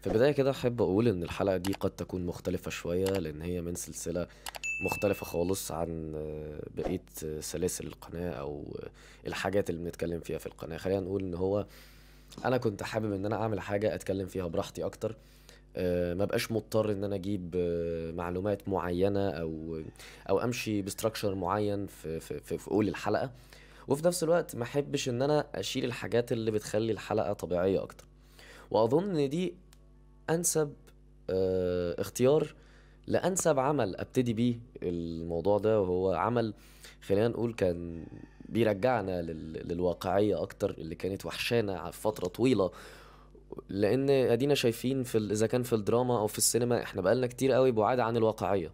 في البداية كده أحب أقول إن الحلقة دي قد تكون مختلفة شوية، لأن هي من سلسلة مختلفة خالص عن بقية سلاسل القناة أو الحاجات اللي بنتكلم فيها في القناة. خلينا نقول إن هو أنا كنت حابب إن أنا أعمل حاجة أتكلم فيها براحتي أكتر. ما بقاش مضطر إن أنا أجيب معلومات معينة أو أمشي بستراكشر معين في قول الحلقة. وفي نفس الوقت ما أحبش إن أنا أشيل الحاجات اللي بتخلي الحلقة طبيعية أكتر. وأظن إن دي انسب اختيار لانسب عمل ابتدي بيه الموضوع ده، وهو عمل خلينا نقول كان بيرجعنا للواقعية اكتر اللي كانت وحشانا على فترة طويلة. لان ادينا شايفين اذا كان في الدراما او في السينما احنا بقالنا كتير قوي بعاد عن الواقعية.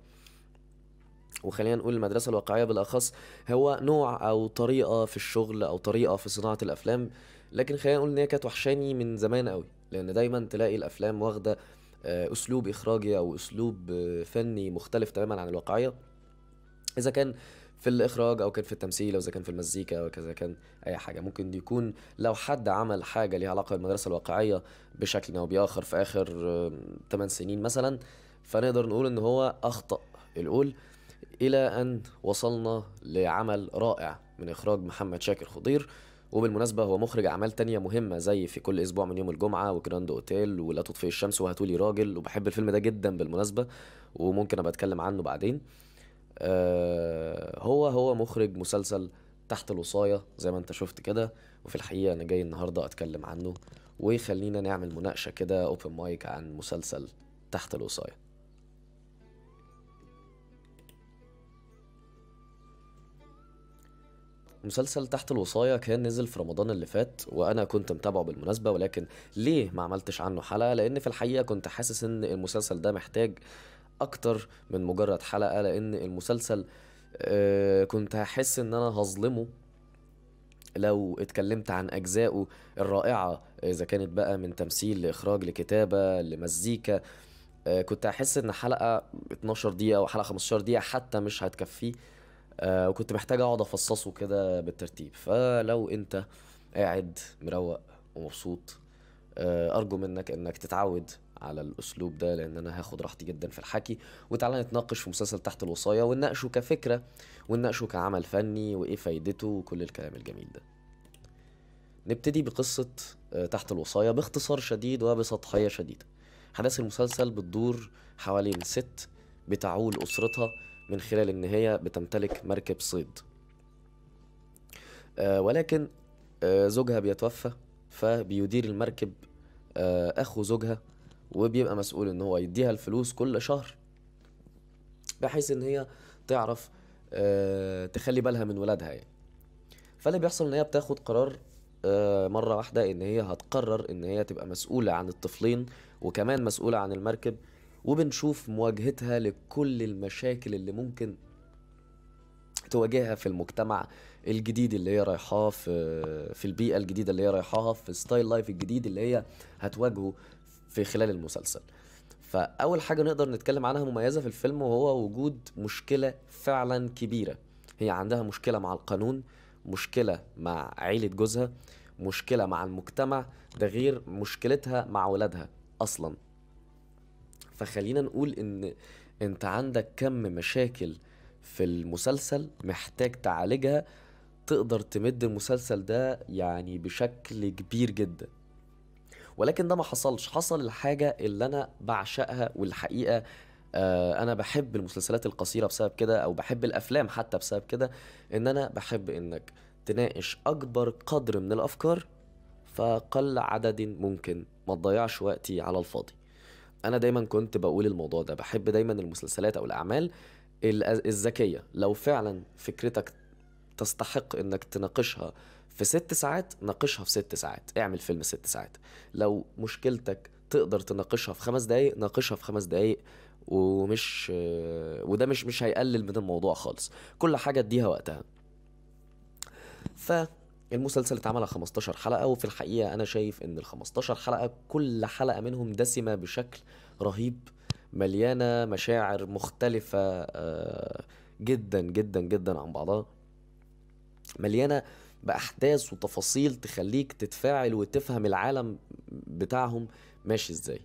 وخلينا نقول المدرسة الواقعية بالأخص هو نوع أو طريقة في الشغل أو طريقة في صناعة الأفلام. لكن خلينا نقول إن هي كانت وحشاني من زمان قوي، لأن دايما تلاقي الأفلام واخدة أسلوب إخراجي أو أسلوب فني مختلف تماما عن الواقعية. إذا كان في الإخراج أو كان في التمثيل أو إذا كان في المزيكا أو كذا كان أي حاجة ممكن يكون. لو حد عمل حاجة ليها علاقة بالمدرسة الواقعية بشكل أو بآخر في آخر 8 سنين مثلا، فنقدر نقول إن هو أخطأ الأول. إلى أن وصلنا لعمل رائع من إخراج محمد شاكر خضير. وبالمناسبة هو مخرج أعمال تانية مهمة زي في كل أسبوع من يوم الجمعة وجراند أوتيل ولا تطفئ الشمس وهاتولي راجل، وبحب الفيلم ده جدا بالمناسبة، وممكن أبقى أتكلم عنه بعدين. هو مخرج مسلسل تحت الوصاية زي ما انت شفت كده. وفي الحقيقة أنا جاي النهاردة أتكلم عنه، وخلينا نعمل مناقشة كده أوبن مايك عن مسلسل تحت الوصاية. مسلسل تحت الوصاية كان نزل في رمضان اللي فات وأنا كنت متابعه بالمناسبة، ولكن ليه ما عملتش عنه حلقة؟ لأن في الحقيقة كنت حاسس إن المسلسل ده محتاج أكتر من مجرد حلقة، لأن المسلسل كنت هحس إن أنا هظلمه لو اتكلمت عن أجزائه الرائعة، إذا كانت بقى من تمثيل لإخراج لكتابة لمزيكا. كنت هحس إن حلقة 12 دقيقة أو حلقة 15 دقيقة حتى مش هتكفيه. وكنت محتاج اقعد افصصه كده بالترتيب. فلو انت قاعد مروق ومبسوط، ارجو منك انك تتعود على الاسلوب ده، لان انا هاخد راحتي جدا في الحكي. وتعالى نتناقش في مسلسل تحت الوصاية ونناقشه كفكرة ونناقشه كعمل فني وايه فايدته وكل الكلام الجميل ده. نبتدي بقصة تحت الوصاية باختصار شديد وبسطحية شديدة. أحداث المسلسل بتدور حوالين ست بتعول أسرتها من خلال إن هي بتمتلك مركب صيد. ولكن زوجها بيتوفى، فبيدير المركب أخو زوجها، وبيبقى مسؤول إن هو يديها الفلوس كل شهر بحيث إن هي تعرف تخلي بالها من ولادها يعني. فاللي بيحصل ان هي بتاخد قرار مرة واحدة ان هي هتقرر ان هي تبقى مسؤولة عن الطفلين وكمان مسؤولة عن المركب. وبنشوف مواجهتها لكل المشاكل اللي ممكن تواجهها في المجتمع الجديد اللي هي رايحاه، في البيئة الجديدة اللي هي رايحاها، في ستايل لايف الجديد اللي هي هتواجهه في خلال المسلسل. فأول حاجة نقدر نتكلم عنها مميزة في الفيلم وهو وجود مشكلة فعلا كبيرة. هي عندها مشكلة مع القانون، مشكلة مع عيلة جوزها، مشكلة مع المجتمع، ده غير مشكلتها مع ولادها أصلا. فخلينا نقول إن أنت عندك كم مشاكل في المسلسل محتاج تعالجها، تقدر تمد المسلسل ده يعني بشكل كبير جدا. ولكن ده ما حصلش. حصل الحاجة اللي أنا بعشقها والحقيقة أنا بحب المسلسلات القصيرة بسبب كده، أو بحب الأفلام حتى بسبب كده، إن أنا بحب إنك تناقش أكبر قدر من الأفكار فقل عدد ممكن، ما تضيعش وقتي على الفاضي. أنا دايما كنت بقول الموضوع ده، بحب دايما المسلسلات أو الأعمال الذكية. لو فعلا فكرتك تستحق انك تناقشها في 6 ساعات ناقشها في 6 ساعات، اعمل فيلم 6 ساعات. لو مشكلتك تقدر تناقشها في 5 دقايق ناقشها في 5 دقايق. ومش وده مش هيقلل من الموضوع خالص. كل حاجة اديها وقتها. فالمسلسل اتعمل على 15 حلقة، وفي الحقيقة أنا شايف إن ال 15 حلقة كل حلقة منهم دسمة بشكل رهيب، مليانة مشاعر مختلفة جدا جدا جدا عن بعضها، مليانة بأحداث وتفاصيل تخليك تتفاعل وتفهم العالم بتاعهم ماشي ازاي.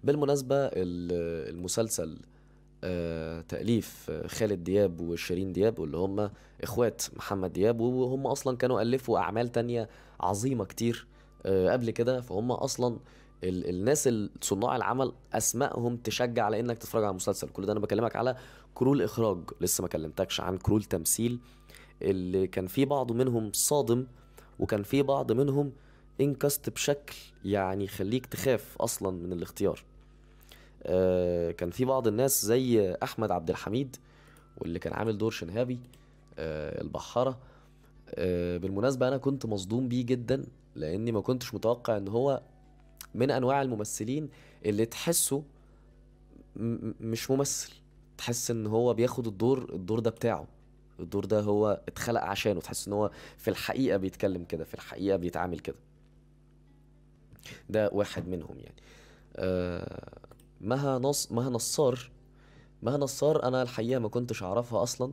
بالمناسبة المسلسل تأليف خالد دياب وشيرين دياب، واللي هم اخوات محمد دياب، وهم اصلا كانوا ألفوا اعمال تانية عظيمة كتير قبل كده. فهم اصلا الناس صناع العمل اسمائهم تشجع على انك تتفرج على المسلسل. كل ده انا بكلمك على كرو الاخراج، لسه ما كلمتكش عن كرو التمثيل اللي كان في بعض منهم صادم، وكان في بعض منهم انكست بشكل يعني يخليك تخاف اصلا من الاختيار. كان في بعض الناس زي احمد عبد الحميد، واللي كان عامل دور شنهابي البحارة. بالمناسبة انا كنت مصدوم بيه جدا، لاني ما كنتش متوقع ان هو من انواع الممثلين اللي تحسه مش ممثل. تحس ان هو بياخد الدور ده بتاعه، الدور ده هو اتخلق عشانه. تحس ان هو في الحقيقة بيتكلم كده، في الحقيقة بيتعامل كده. ده واحد منهم يعني. آه، مها نصار انا الحقيقة ما كنتش اعرفها اصلا.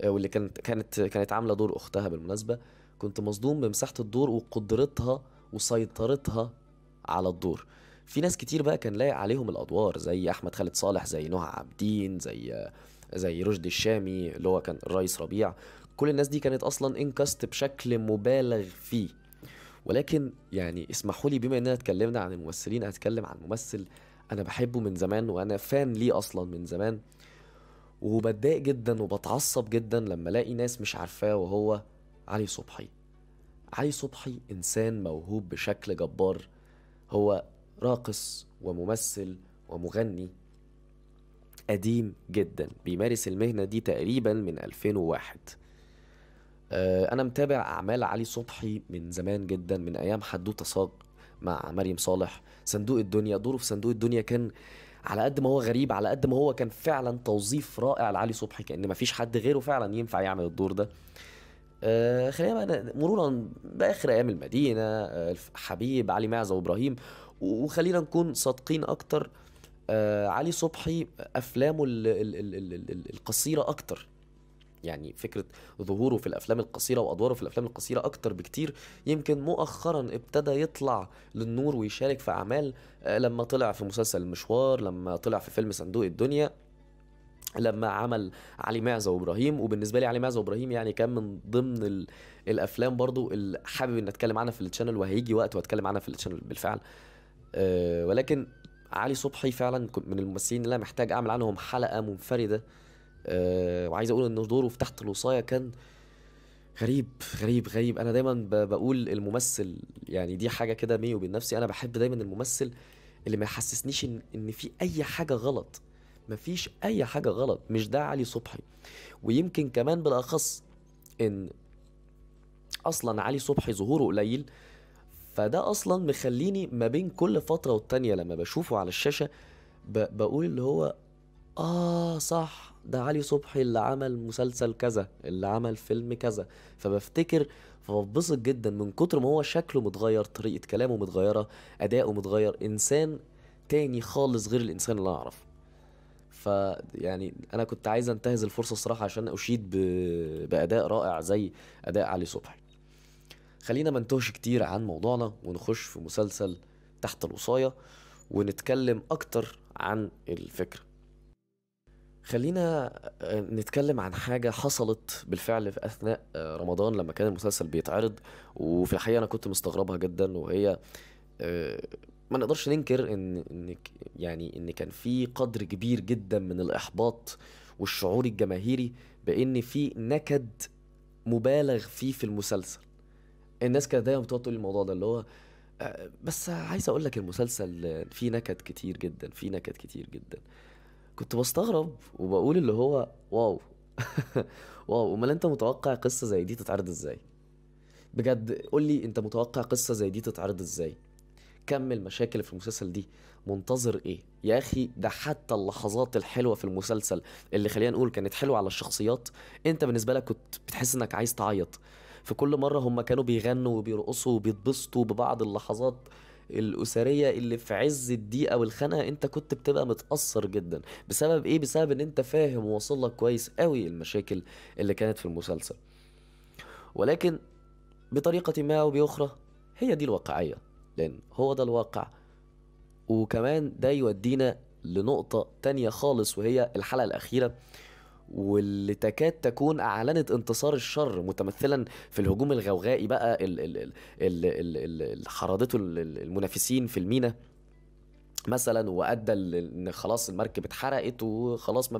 واللي كانت عاملة دور اختها بالمناسبة. كنت مصدوم بمساحة الدور وقدرتها وسيطرتها على الدور. في ناس كتير بقى كان لايق عليهم الادوار، زي احمد خالد صالح، زي نهى عابدين، زي رشدي الشامي اللي هو كان الرئيس ربيع. كل الناس دي كانت اصلا انكاست بشكل مبالغ فيه. ولكن يعني اسمحوا لي، بما اننا اتكلمنا عن الممثلين، هتكلم عن ممثل انا بحبه من زمان، وانا فان ليه اصلا من زمان. وبتضايق جدا وبتعصب جدا لما الاقي ناس مش عارفاه، وهو علي صبحي. علي صبحي انسان موهوب بشكل جبار. هو راقص وممثل ومغني قديم جدا، بيمارس المهنة دي تقريبا من 2001. انا متابع اعمال علي صبحي من زمان جدا، من ايام حدوتة صاج مع مريم صالح، صندوق الدنيا. دوره في صندوق الدنيا كان على قد ما هو غريب، على قد ما هو كان فعلا توظيف رائع لعلي صبحي، كأن مفيش حد غيره فعلا ينفع يعمل الدور ده. خلينا بقى مرورا بآخر أيام المدينة، حبيب، علي معزة وإبراهيم. وخلينا نكون صادقين أكتر. علي صبحي أفلامه القصيرة أكتر، يعني فكرة ظهوره في الأفلام القصيرة وأدواره في الأفلام القصيرة أكتر بكتير. يمكن مؤخرا ابتدى يطلع للنور ويشارك في أعمال، لما طلع في مسلسل المشوار، لما طلع في فيلم صندوق الدنيا، لما عمل علي معزة وإبراهيم. وبالنسبة لي علي معزة وإبراهيم يعني كان من ضمن الأفلام برضو اللي حابب إن أتكلم عنها في التشانل، وهيجي وقت وأتكلم عنها في التشانل بالفعل. ولكن علي صبحي فعلا كنت من الممثلين اللي أنا محتاج أعمل عنهم حلقة منفردة. وعايز اقول ان دوره في تحت الوصاية كان غريب غريب غريب. انا دايما بقول الممثل، يعني دي حاجة كده بيني وبين نفسي، انا بحب دايما الممثل اللي ما يحسسنيش ان في اي حاجة غلط. مفيش اي حاجة غلط. مش ده علي صبحي. ويمكن كمان بالاخص ان اصلا علي صبحي ظهوره قليل، فده اصلا مخليني ما بين كل فترة والتانية لما بشوفه على الشاشة بقول اللي هو صح، ده علي صبحي اللي عمل مسلسل كذا، اللي عمل فيلم كذا. فبفتكر، فببسط جدا من كتر ما هو شكله متغير، طريقة كلامه متغيرة، أداؤه متغير، إنسان تاني خالص غير الإنسان اللي أنا أعرفه. يعني أنا كنت عايز أنتهز الفرصة الصراحة عشان أشيد بأداء رائع زي أداء علي صبحي. خلينا ما نتوهش كتير عن موضوعنا ونخش في مسلسل تحت الوصاية، ونتكلم أكتر عن الفكرة. خلينا نتكلم عن حاجة حصلت بالفعل في أثناء رمضان لما كان المسلسل بيتعرض، وفي الحقيقة أنا كنت مستغربها جدا. وهي آه، ما نقدرش ننكر إن كان في قدر كبير جدا من الإحباط والشعور الجماهيري بإن في نكد مبالغ فيه في المسلسل. الناس كانت دايما بتقعد تقول الموضوع ده اللي هو بس عايز أقول لك المسلسل فيه نكد كتير جدا، فيه نكد كتير جدا. كنت بستغرب وبقول اللي هو واو. واو، امال انت متوقع قصة زي دي تتعرض ازاي؟ بجد قول لي، انت متوقع قصة زي دي تتعرض ازاي؟ كم المشاكل في المسلسل دي؟ منتظر ايه يا اخي؟ ده حتى اللحظات الحلوة في المسلسل اللي خلينا نقول كانت حلوة على الشخصيات، انت بالنسبة لك كنت بتحس انك عايز تعيط. في كل مرة هم كانوا بيغنوا وبيرقصوا وبيتبسطوا ببعض اللحظات الأسرية اللي في عز الضيقة والخنقة، انت كنت بتبقى متأثر جدا. بسبب ايه؟ بسبب ان انت فاهم وواصل لك كويس قوي المشاكل اللي كانت في المسلسل. ولكن بطريقة ما أو بأخرى هي دي الواقعية، لأن هو ده الواقع. وكمان ده يودينا لنقطة تانية خالص، وهي الحلقة الأخيرة، واللي تكاد تكون أعلنت انتصار الشر، متمثلا في الهجوم الغوغائي بقى اللي حرضته المنافسين في المينا مثلا، وأدى إن خلاص المركب اتحرقت، وخلاص ما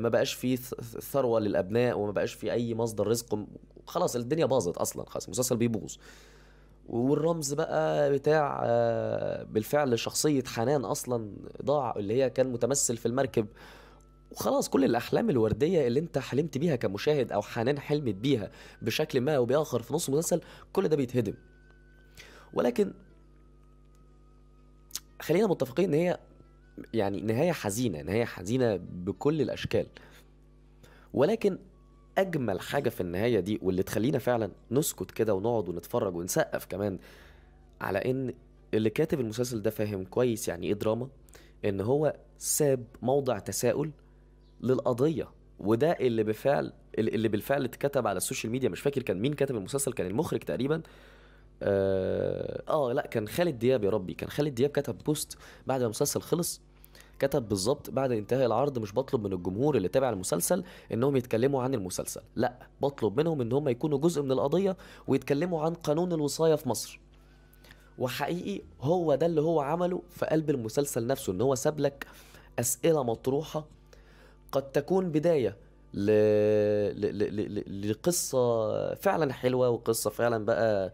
بقاش في ثروة للأبناء، وما بقاش في أي مصدر رزق. خلاص الدنيا باظت أصلا، خلاص المسلسل بيبوظ. والرمز بقى بتاع بالفعل شخصية حنان أصلا ضاع، اللي هي كان متمثل في المركب. وخلاص كل الأحلام الوردية اللي أنت حلمت بيها كمشاهد، أو حنان حلمت بيها بشكل ما أو بآخر في نص المسلسل، كل ده بيتهدم. ولكن خلينا متفقين إن هي يعني نهاية حزينة، نهاية حزينة بكل الأشكال. ولكن أجمل حاجة في النهاية دي، واللي تخلينا فعلا نسكت كده ونقعد ونتفرج ونسقف كمان، على ان اللي كاتب المسلسل ده فاهم كويس يعني ايه دراما، ان هو ساب موضع تساؤل للقضية. وده اللي بالفعل اتكتب على السوشيال ميديا. مش فاكر كان مين كاتب المسلسل، كان المخرج تقريبا. لا، كان خالد دياب. يا ربي، كان خالد دياب كتب بوست بعد ما المسلسل خلص. كتب بالظبط: بعد انتهاء العرض مش بطلب من الجمهور اللي تابع المسلسل انهم يتكلموا عن المسلسل، لا، بطلب منهم ان هم يكونوا جزء من القضية ويتكلموا عن قانون الوصاية في مصر. وحقيقي هو ده اللي هو عمله في قلب المسلسل نفسه، ان هو ساب لك اسئله مطروحه قد تكون بدايه لقصه فعلا حلوه، وقصه فعلا بقى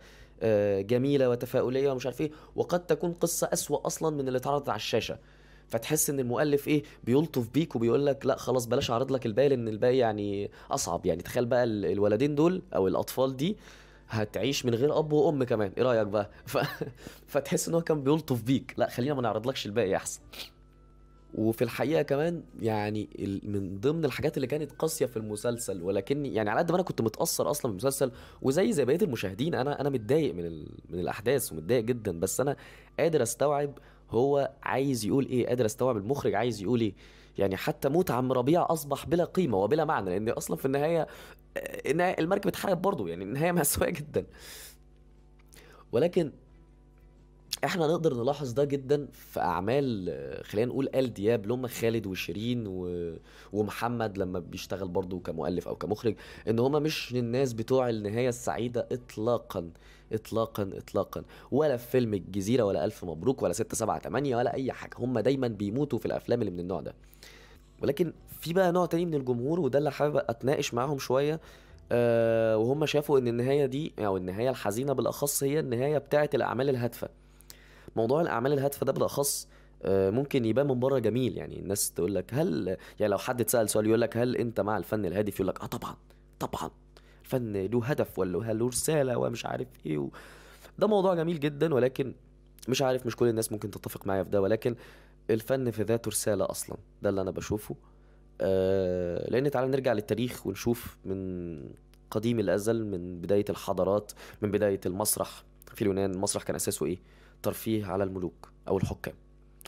جميله وتفاؤليه ومش عارف ايه، وقد تكون قصه اسوأ اصلا من اللي اتعرضت على الشاشه. فتحس ان المؤلف ايه، بيلطف بيك وبيقول لك لا خلاص بلاش اعرض لك الباقي، لان الباقي يعني اصعب. يعني تخيل بقى الولدين دول او الاطفال دي هتعيش من غير اب وام كمان، ايه رايك بقى؟ فتحس ان هو كان بيلطف بيك، لا خلينا ما نعرضلكش الباقي احسن. وفي الحقيقه كمان يعني من ضمن الحاجات اللي كانت قاسيه في المسلسل، ولكن يعني على قد ما انا كنت متاثر اصلا بالمسلسل، وزي بقيه المشاهدين، انا متضايق من الاحداث ومتضايق جدا، بس انا قادر استوعب هو عايز يقول ايه، قادر استوعب المخرج عايز يقول ايه. يعني حتى موت عم ربيع اصبح بلا قيمه وبلا معنى، لان اصلا في النهايه المركب اتحرقت برضه، يعني النهايه مأساوية جدا. ولكن احنا نقدر نلاحظ ده جدا في اعمال خلينا نقول آل دياب، اللي هم خالد وشيرين ومحمد لما بيشتغل برضه كمؤلف او كمخرج، ان هم مش الناس بتوع النهايه السعيده اطلاقا اطلاقا اطلاقا. ولا في فيلم الجزيره، ولا الف مبروك، ولا 6 7 8، ولا اي حاجه. هم دايما بيموتوا في الافلام اللي من النوع ده. ولكن في بقى نوع تاني من الجمهور، وده اللي حابب اتناقش معاهم شويه. وهم شافوا ان النهايه دي، او النهايه الحزينه بالاخص، هي النهايه بتاعه الاعمال الهادفه. موضوع الاعمال الهادفه ده بالاخص ممكن يبان من بره جميل. يعني الناس تقول لك هل، يعني لو حد اتسال سؤال يقول لك هل انت مع الفن الهادف، يقول لك اه طبعا، طبعا الفن له هدف ولا له رساله ومش عارف ايه ده موضوع جميل جدا. ولكن مش عارف، مش كل الناس ممكن تتفق معايا في ده، ولكن الفن في ذاته رساله اصلا، ده اللي انا بشوفه. لان تعالى نرجع للتاريخ ونشوف من قديم الازل، من بدايه الحضارات، من بدايه المسرح في اليونان. المسرح كان اساسه ايه؟ ترفيه على الملوك او الحكام.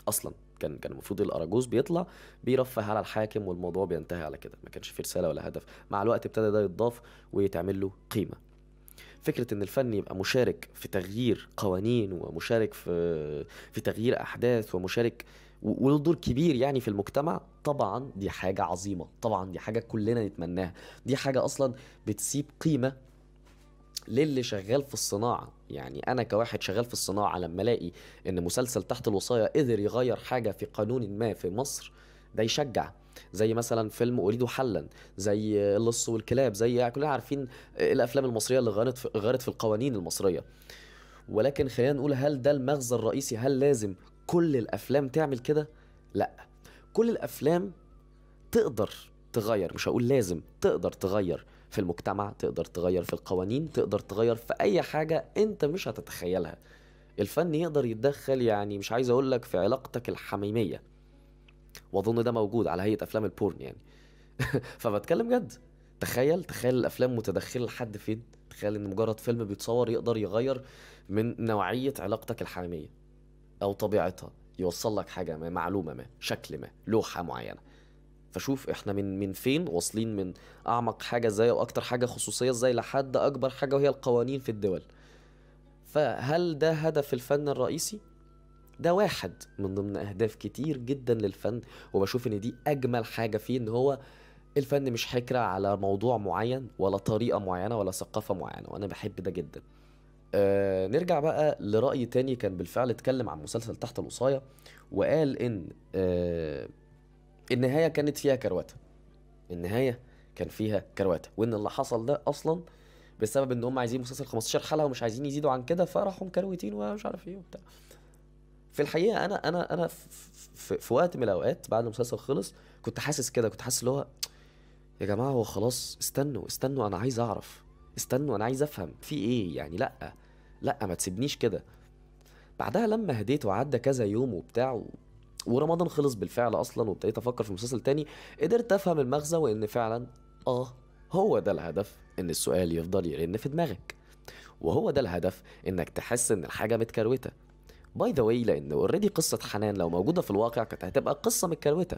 اصلا كان المفروض الاراجوز بيطلع بيرفه على الحاكم، والموضوع بينتهي على كده، ما كانش فيه رساله ولا هدف. مع الوقت ابتدى ده يتضاف ويتعمل له قيمه. فكرة إن الفن يبقى مشارك في تغيير قوانين، ومشارك في تغيير أحداث، ومشارك وله دور كبير يعني في المجتمع، طبعا دي حاجة عظيمة، طبعا دي حاجة كلنا نتمناها. دي حاجة أصلا بتسيب قيمة للي شغال في الصناعة. يعني أنا كواحد شغال في الصناعة لما ألاقي إن مسلسل تحت الوصاية قدر يغير حاجة في قانون ما في مصر، ده يشجع. زي مثلا فيلم أريد حلا، زي اللص والكلاب، زي يعني كلنا عارفين الأفلام المصرية اللي غيرت في القوانين المصرية. ولكن خلينا نقول، هل ده المغزى الرئيسي؟ هل لازم كل الأفلام تعمل كده؟ لا، كل الأفلام تقدر تغير، مش هقول لازم، تقدر تغير في المجتمع، تقدر تغير في القوانين، تقدر تغير في اي حاجة انت مش هتتخيلها. الفن يقدر يتدخل، يعني مش عايز اقول لك في علاقتك الحميمية، واظن ده موجود على هيئة افلام البورن يعني. فبتكلم جد. تخيل الافلام متدخلة لحد فين. تخيل ان مجرد فيلم بيتصور يقدر يغير من نوعية علاقتك الحميمية او طبيعتها، يوصل لك حاجة ما، معلومة ما، شكل ما، لوحة معينة. فشوف احنا من فين واصلين، من اعمق حاجه ازاي، واكتر حاجه خصوصيه ازاي، لحد اكبر حاجه وهي القوانين في الدول. فهل ده هدف الفن الرئيسي؟ ده واحد من ضمن اهداف كتير جدا للفن، وبشوف ان دي اجمل حاجة فيه، ان هو الفن مش حكرة على موضوع معين ولا طريقة معينة ولا ثقافة معينة، وانا بحب ده جدا. نرجع بقى لرأي تاني، كان بالفعل اتكلم عن مسلسل تحت الوصاية، وقال ان النهاية كانت فيها كرواتة. النهاية كان فيها كرواتة، وان اللي حصل ده اصلا بسبب ان هم عايزين مسلسل 15 حلقة ومش عايزين يزيدوا عن كده، فراحوا مكروتين ومش عارف ايه وبتاع. في الحقيقة انا في وقت من الاوقات بعد المسلسل خلص كنت حاسس كده، كنت حاسس اللي هو يا جماعة هو خلاص، استنوا استنوا، انا عايز اعرف، استنوا انا عايز افهم في ايه يعني. لا لا، ما تسيبنيش كده. بعدها لما هديت وعدى كذا يوم وبتاع ورمضان خلص بالفعل اصلا، وابتديت افكر في مسلسل تاني، قدرت افهم المغزى، وان فعلا اه هو ده الهدف، ان السؤال يفضل يرن في دماغك، وهو ده الهدف انك تحس ان الحاجه متكروته. باي ذا واي، لان اوريدي قصه حنان لو موجوده في الواقع كانت هتبقى قصه متكروته.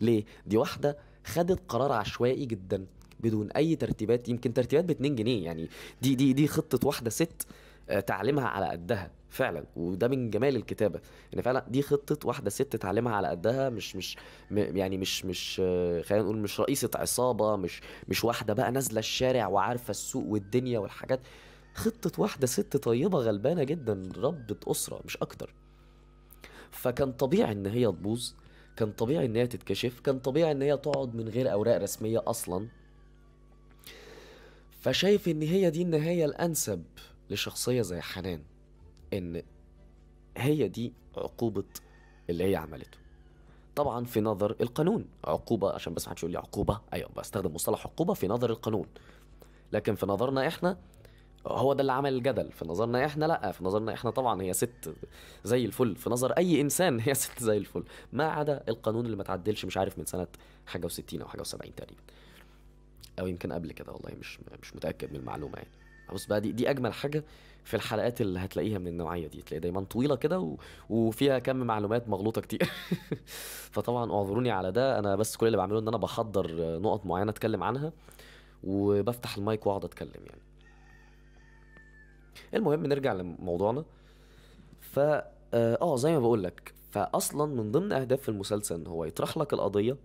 ليه؟ دي واحده خدت قرار عشوائي جدا بدون اي ترتيبات، يمكن ترتيبات ب2 جنيه يعني. دي خطه واحده ست، تعليمها على قدها فعلا، وده من جمال الكتابه، ان فعلا دي خطه واحده ست تعليمها على قدها، مش يعني مش خلينا نقول مش رئيسه عصابه، مش واحده بقى نازله الشارع وعارفه السوق والدنيا والحاجات. خطه واحده ست طيبه غلبانه جدا، ربة اسره مش اكتر. فكان طبيعي ان هي تبوظ، كان طبيعي ان هي تتكشف، كان طبيعي ان هي تقعد من غير اوراق رسميه اصلا. فشايف ان هي دي النهايه الانسب لشخصيه زي حنان، ان هي دي عقوبة اللي هي عملته. طبعا في نظر القانون عقوبة، عشان بس ما حدش يقول لي عقوبة، ايوه بستخدم مصطلح عقوبة في نظر القانون، لكن في نظرنا احنا هو ده اللي عمل الجدل. في نظرنا احنا لا، في نظرنا احنا طبعا هي ست زي الفل، في نظر اي انسان هي ست زي الفل، ما عدا القانون اللي ما تعدلش مش عارف من سنة حاجة و60 او حاجة و70 تقريبا، او يمكن قبل كده، والله مش متاكد من المعلومه يعني. بص بقى، دي اجمل حاجه في الحلقات اللي هتلاقيها من النوعيه دي، تلاقي دايما طويله كده وفيها كم معلومات مغلوطه كتير. فطبعا اعذروني على ده، انا بس كل اللي بعمله ان انا بحضر نقط معينه اتكلم عنها، وبفتح المايك واقعد اتكلم يعني. المهم نرجع لموضوعنا. ف زي ما بقول لك، فاصلا من ضمن اهداف المسلسل ان هو يطرح لك القضيه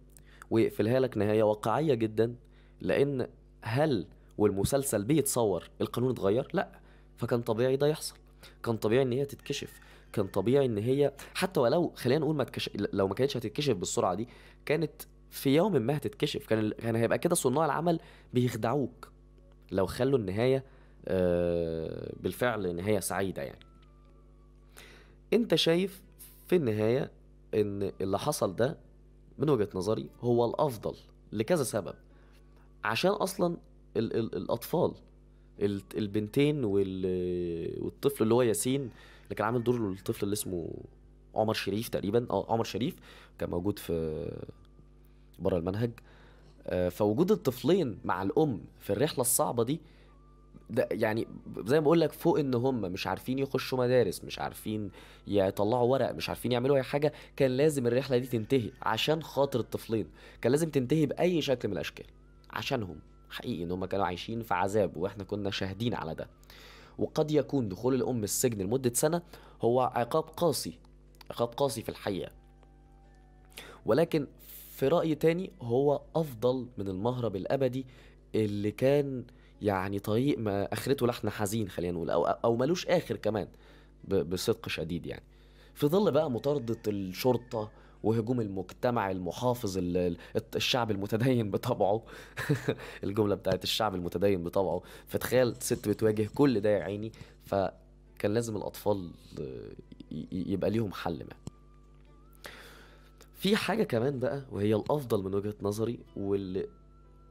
ويقفلها لك نهايه واقعيه جدا. لان هل والمسلسل بيتصور القانون اتغير؟ لا. فكان طبيعي ده يحصل، كان طبيعي ان هي تتكشف، كان طبيعي ان هي حتى ولو خلينا نقول ما لو ما كانتش هتتكشف بالسرعه دي، كانت في يوم ما هتتكشف. كان هيبقى كده صناع العمل بيخدعوك لو خلوا النهايه بالفعل نهايه سعيده يعني. انت شايف في النهايه ان اللي حصل ده من وجهة نظري هو الافضل لكذا سبب. عشان اصلا الاطفال، البنتين والطفل اللي هو ياسين، اللي كان عامل دور الطفل اللي اسمه عمر شريف تقريبا، عمر شريف، كان موجود في بره المنهج. فوجود الطفلين مع الام في الرحله الصعبه دي، ده يعني زي ما بقول لك، فوق ان هم مش عارفين يخشوا مدارس، مش عارفين يطلعوا ورق، مش عارفين يعملوا اي حاجه، كان لازم الرحله دي تنتهي عشان خاطر الطفلين، كان لازم تنتهي باي شكل من الاشكال عشانهم. حقيقي ان هم كانوا عايشين في عذاب، واحنا كنا شاهدين على ده. وقد يكون دخول الام السجن لمده سنه هو عقاب قاسي، عقاب قاسي في الحقيقه، ولكن في رأي تاني هو أفضل من المهرب الأبدي اللي كان يعني طريق ما آخرته لحن حزين، خلينا نقول، أو ملوش آخر كمان، بصدق شديد يعني. في ظل بقى مطاردة الشرطة وهجوم المجتمع المحافظ، الشعب المتدين بطبعه. الجملة بتاعت الشعب المتدين بطبعه. فتخيل ست بتواجه كل ده يا عيني، فكان لازم الأطفال يبقى ليهم حل ما. في حاجة كمان بقى وهي الأفضل من وجهة نظري، واللي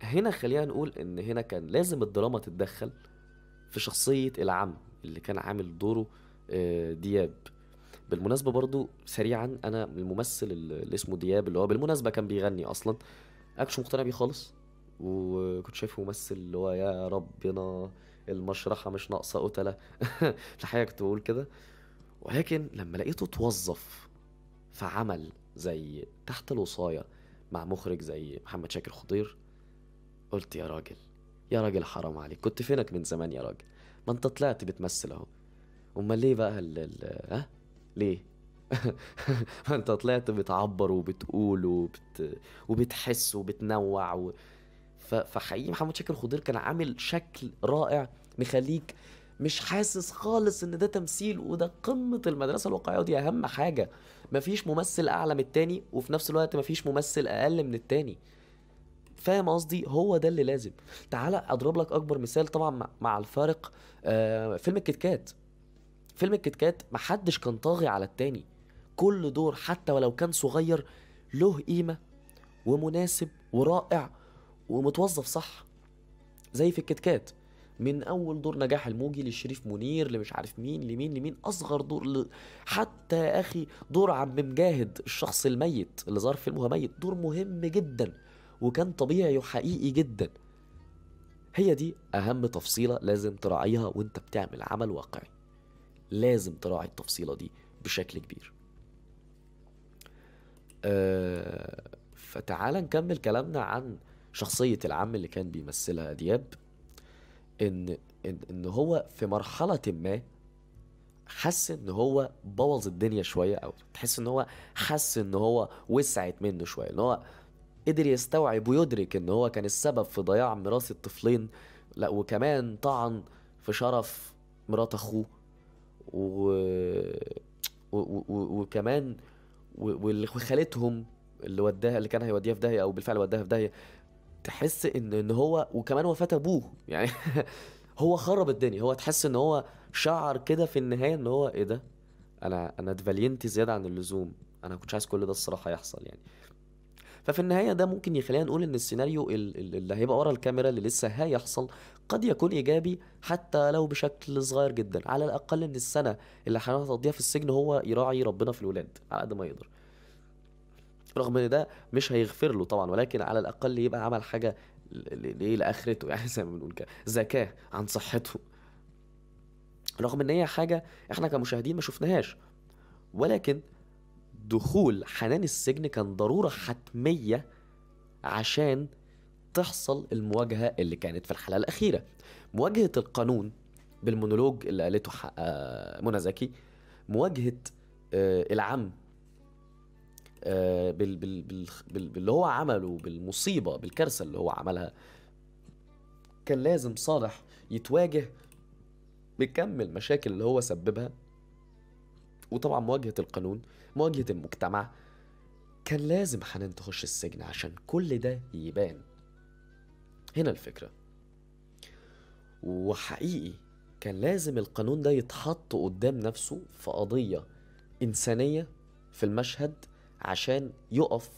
هنا خلينا نقول إن هنا كان لازم الدراما تتدخل في شخصية العم اللي كان عامل دوره دياب. بالمناسبة برضو سريعا، أنا الممثل اللي اسمه دياب، اللي هو بالمناسبة كان بيغني أصلا، أنا كنتش مقتنع بيه خالص، وكنت شايفه ممثل اللي هو يا ربنا المشرحة مش ناقصة قتلة. في الحقيقة كنت بقول كده، ولكن لما لقيته اتوظف في عمل زي تحت الوصاية مع مخرج زي محمد شاكر خضير، قلت يا راجل، يا راجل حرام عليك، كنت فينك من زمان يا راجل، ما انت طلعت بتمثل اهو. امال ليه بقى ها ليه؟ انت طلعت بتعبر وبتقول وبتحس وبتنوع فحقيقي محمد شاكر خضير كان عامل شكل رائع، مخليك مش حاسس خالص ان ده تمثيل، وده قمة المدرسة الواقعية، ودي اهم حاجة. مفيش ممثل اعلى من التاني، وفي نفس الوقت مفيش ممثل اقل من التاني. فاهم قصدي؟ هو ده اللي لازم. تعالى اضرب لك اكبر مثال طبعا مع الفارق. فيلم الكيت كات. فيلم الكيت كات محدش كان طاغي على التاني. كل دور حتى ولو كان صغير له قيمة ومناسب ورائع ومتوظف صح. زي في الكيت كات، من اول دور نجاح الموجي لشريف منير لمش عارف مين لمين لمين، اصغر دور حتى يا اخي دور عم مجاهد الشخص الميت اللي ظهر في فيلم وهو ميت، دور مهم جدا وكان طبيعي وحقيقي جدا. هي دي اهم تفصيلة لازم تراعيها وانت بتعمل عمل واقعي. لازم تراعي التفصيلة دي بشكل كبير. فتعال نكمل كلامنا عن شخصية العم اللي كان بيمثلها دياب. ان ان هو في مرحلة ما حس ان هو بوظ الدنيا شوية، او تحس ان هو حس ان هو وسعت منه شوية، ان هو قدر يستوعب ويدرك ان هو كان السبب في ضياع ميراث الطفلين، لا وكمان طعن في شرف مرات اخوه و... وكمان وخالتهم اللي وداها، اللي كان هيوديها في داهية او بالفعل وداها في داهية. تحس ان هو وكمان وفاة ابوه يعني. هو خرب الدنيا. هو تحس ان هو شعر كده في النهاية ان هو ايه ده، انا اتفالينت زيادة عن اللزوم، انا كنتش عايز كل ده الصراحة يحصل يعني. ففي النهاية ده ممكن يخلينا نقول ان السيناريو اللي هيبقى ورا الكاميرا اللي لسه هيحصل قد يكون ايجابي حتى لو بشكل صغير جدا. على الاقل ان السنة اللي هنقضيها في السجن هو يراعي ربنا في الولاد على قد ما يقدر، رغم ان ده مش هيغفر له طبعا، ولكن على الاقل يبقى عمل حاجة لاخرته يعني، زي ما بنقول كده زكاة عن صحته. رغم ان هي حاجة احنا كمشاهدين ما شفناهاش، ولكن دخول حنان السجن كان ضرورة حتمية عشان تحصل المواجهة اللي كانت في الحلقة الأخيرة. مواجهة القانون بالمونولوج اللي قالته منى زكي، مواجهة العم باللي هو عمله، بالمصيبة بالكارثة اللي هو عملها. كان لازم صالح يتواجه بكم المشاكل اللي هو سببها، وطبعا مواجهة القانون، مواجهة المجتمع. كان لازم حنان تخش السجن عشان كل ده يبان. هنا الفكرة. وحقيقي كان لازم القانون ده يتحط قدام نفسه في قضية إنسانية في المشهد، عشان يقف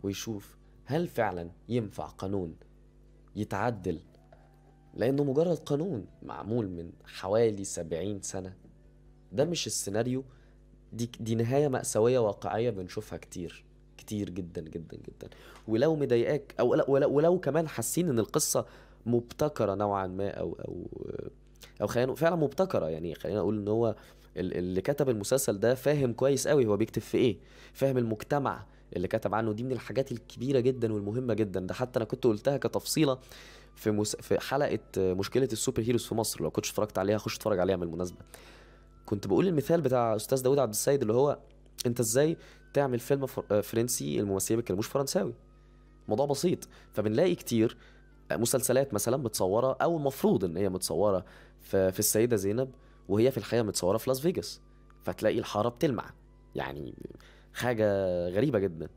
ويشوف هل فعلا ينفع قانون يتعدل، لأنه مجرد قانون معمول من حوالي 70 سنة. ده مش السيناريو، دي نهاية مأساوية واقعية بنشوفها كتير كتير جدا جدا جدا. ولو مضايقاك ولو كمان حاسين ان القصة مبتكرة نوعا ما، او خلينا فعلا مبتكرة يعني، خلينا اقول ان هو اللي كتب المسلسل ده فاهم كويس قوي هو بيكتب في ايه، فاهم المجتمع اللي كتب عنه. دي من الحاجات الكبيرة جدا والمهمة جدا. ده حتى انا كنت قلتها كتفصيلة في حلقة مشكلة السوبر هيروز في مصر. لو كنتش اتفرجت عليها خش اتفرج عليها بالمناسبة. كنت بقول المثال بتاع استاذ داوود عبد السيد، اللي هو انت ازاي تعمل فيلم فرنسي الممثلين ما بيتكلموش فرنساوي. موضوع بسيط. فبنلاقي كتير مسلسلات مثلا متصوره، او المفروض ان هي متصوره في السيده زينب، وهي في الحقيقه متصوره في لاس فيجاس، فتلاقي الحاره بتلمع يعني. حاجه غريبه جدا.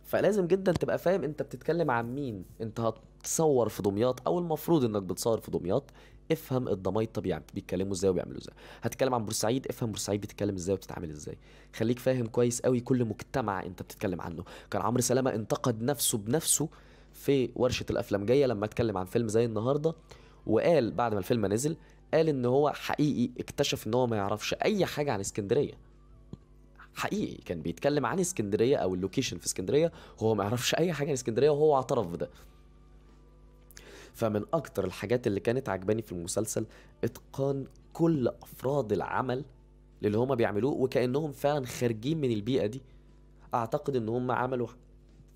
فلازم جدا تبقى فاهم انت بتتكلم عن مين. انت هتصور في دمياط، او المفروض انك بتصور في دمياط، افهم الضمايطه بيتكلموا ازاي وبيعملوا ازاي. هتتكلم عن بورسعيد، افهم بورسعيد بتتكلم ازاي وبتتعامل ازاي. خليك فاهم كويس قوي كل مجتمع انت بتتكلم عنه. كان عمرو سلامه انتقد نفسه بنفسه في ورشه الافلامجيه لما اتكلم عن فيلم زي النهارده، وقال بعد ما الفيلم نزل، قال ان هو حقيقي اكتشف ان هو ما يعرفش اي حاجه عن اسكندريه. حقيقي كان بيتكلم عن اسكندريه او اللوكيشن في اسكندريه، هو ما يعرفش اي حاجه عن اسكندريه وهو اعترف بده. فمن اكتر الحاجات اللي كانت عجباني في المسلسل اتقان كل افراد العمل للي هما بيعملوه، وكانهم فعلا خارجين من البيئه دي. اعتقد ان هما عملوا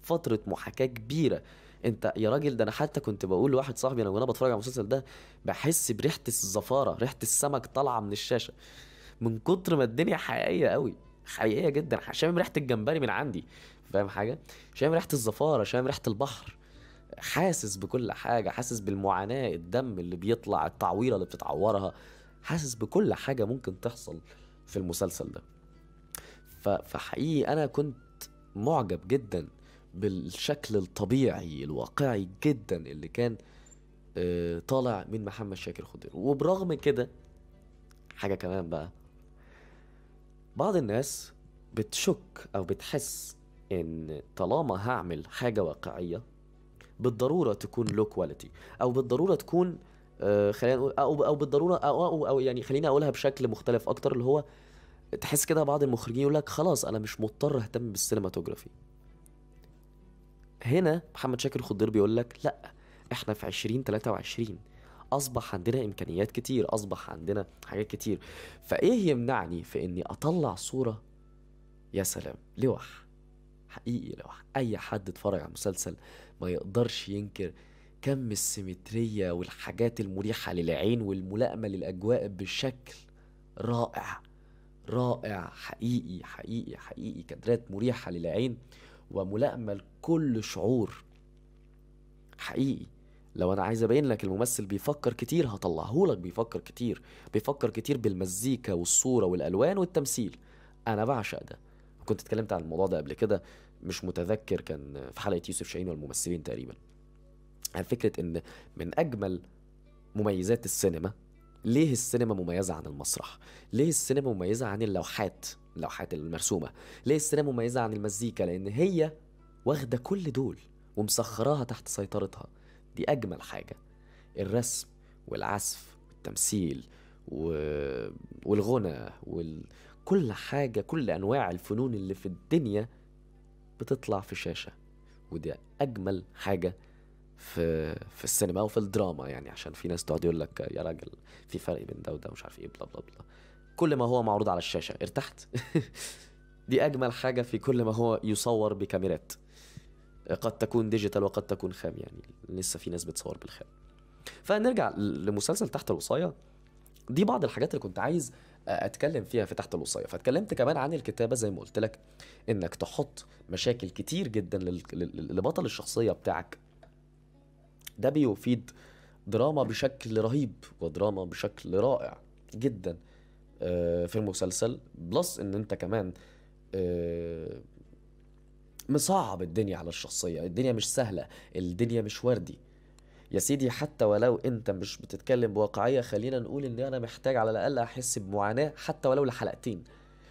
فتره محاكاه كبيره. انت يا راجل، ده انا حتى كنت بقول لواحد صاحبي انا وانا بتفرج على المسلسل ده بحس بريحه الزفاره، ريحه السمك طالعه من الشاشه من كتر ما الدنيا حقيقيه قوي. حقيقيه جدا، شامم ريحه الجمبري من عندي، فاهم حاجه؟ شامم ريحه الزفاره، شامم ريحه البحر، حاسس بكل حاجه، حاسس بالمعاناه، الدم اللي بيطلع، التعويره اللي بتتعورها، حاسس بكل حاجه ممكن تحصل في المسلسل ده. فحقيقي انا كنت معجب جدا بالشكل الطبيعي الواقعي جدا اللي كان طالع من محمد شاكر خضير. وبرغم كده حاجة كمان بقى، بعض الناس بتشك او بتحس ان طالما هعمل حاجة واقعية بالضرورة تكون لو كواليتي، او بالضرورة تكون خلينا نقول او بالضرورة أو يعني خليني اقولها بشكل مختلف اكتر، اللي هو تحس كده بعض المخرجين يقول لك خلاص انا مش مضطر اهتم بالسينماتوجرافي. هنا محمد شاكر خضير بيقول لك لا، احنا في 2023 اصبح عندنا امكانيات كتير، اصبح عندنا حاجات كتير، فايه يمنعني في اني اطلع صورة؟ يا سلام، لوح، حقيقي لوح. اي حد اتفرج على المسلسل ما يقدرش ينكر كم السيمترية والحاجات المريحة للعين والملائمة للاجواء بشكل رائع. رائع حقيقي حقيقي حقيقي، كادرات مريحة للعين وملائمة لكل شعور حقيقي. لو انا عايز ابين لك الممثل بيفكر كتير هطلعهولك بيفكر كتير، بيفكر كتير بالمزيكا والصورة والالوان والتمثيل. انا بعشق ده. كنت اتكلمت عن الموضوع ده قبل كده، مش متذكر كان في حلقة يوسف شاهين والممثلين تقريبا، عن فكرة ان من اجمل مميزات السينما، ليه السينما مميزة عن المسرح؟ ليه السينما مميزة عن اللوحات المرسومة؟ ليه السينما مميزة عن المزيكا؟ لأن هي واخدة كل دول ومسخراها تحت سيطرتها. دي أجمل حاجة. الرسم والعزف والتمثيل و... والغنى كل حاجة، كل أنواع الفنون اللي في الدنيا بتطلع في شاشة. ودي أجمل حاجة في السينما وفي الدراما. يعني عشان في ناس تقعد يقول لك يا راجل في فرق بين ده وده مش عارف ايه بلا بلا بلا، كل ما هو معروض على الشاشة ارتحت. دي أجمل حاجة في كل ما هو يصور بكاميرات، قد تكون ديجيتال وقد تكون خام، يعني لسه في ناس بتصور بالخام. فنرجع لمسلسل تحت الوصاية. دي بعض الحاجات اللي كنت عايز اتكلم فيها في تحت الوصاية. فاتكلمت كمان عن الكتابة زي ما قلت لك، انك تحط مشاكل كتير جدا لبطل الشخصية بتاعك، ده بيفيد دراما بشكل رهيب ودراما بشكل رائع جدا في المسلسل. بلس ان انت كمان مصعب الدنيا على الشخصية. الدنيا مش سهلة، الدنيا مش وردي يا سيدي. حتى ولو انت مش بتتكلم بواقعية، خلينا نقول ان انا محتاج على الاقل احس بمعاناة حتى ولو لحلقتين.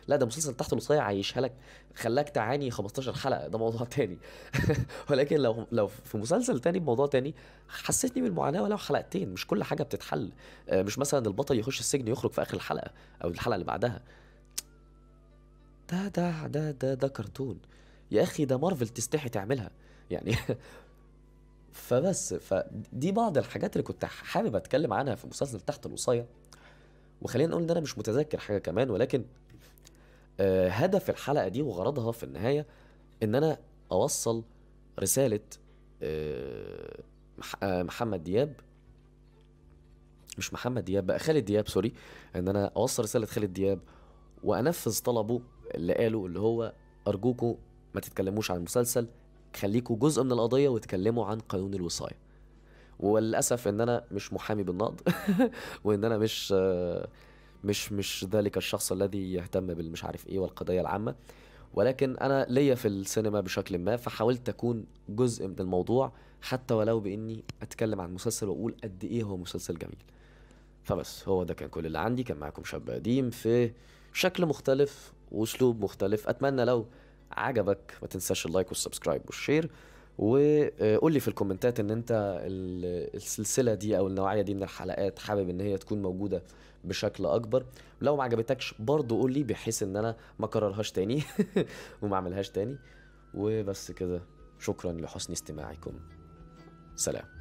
لا، ده مسلسل تحت الوصاية عايشها لك، خلاك تعاني 15 حلقة، ده موضوع تاني. ولكن لو في مسلسل تاني بموضوع تاني، حسيتني بالمعاناة ولو حلقتين. مش كل حاجة بتتحل. مش مثلا البطل يخش السجن يخرج في آخر الحلقة أو الحلقة اللي بعدها. ده كرتون يا أخي، ده مارفل تستحي تعملها يعني. فدي بعض الحاجات اللي كنت حابب أتكلم عنها في مسلسل تحت الوصاية. وخلينا نقول إن أنا مش متذكر حاجة كمان، ولكن هدف الحلقة دي وغرضها في النهاية ان انا اوصل رسالة محمد دياب، مش محمد دياب بقى، خالد دياب، سوري. ان انا اوصل رسالة خالد دياب وانفذ طلبه اللي قاله، اللي هو ارجوكوا ما تتكلموش عن المسلسل، خليكوا جزء من القضية وتكلموا عن قانون الوصاية. وللأسف ان انا مش محامي بالنقض. وان انا مش ذلك الشخص الذي يهتم بالمش عارف ايه والقضايا العامة، ولكن انا ليا في السينما بشكل ما، فحاولت اكون جزء من الموضوع حتى ولو باني اتكلم عن مسلسل واقول قد ايه هو مسلسل جميل. فبس هو ده كان كل اللي عندي. كان معاكم شاب قديم في شكل مختلف واسلوب مختلف. اتمنى لو عجبك ما تنساش اللايك والسبسكرايب والشير، وقول لي في الكومنتات ان انت السلسلة دي او النوعية دي من الحلقات حابب ان هي تكون موجودة بشكل اكبر. لو ما عجبتكش برضو قول لي، بحيث ان انا ما اكررهاش تاني وما اعملهاش تاني. وبس كده، شكرا لحسن استماعكم، سلام.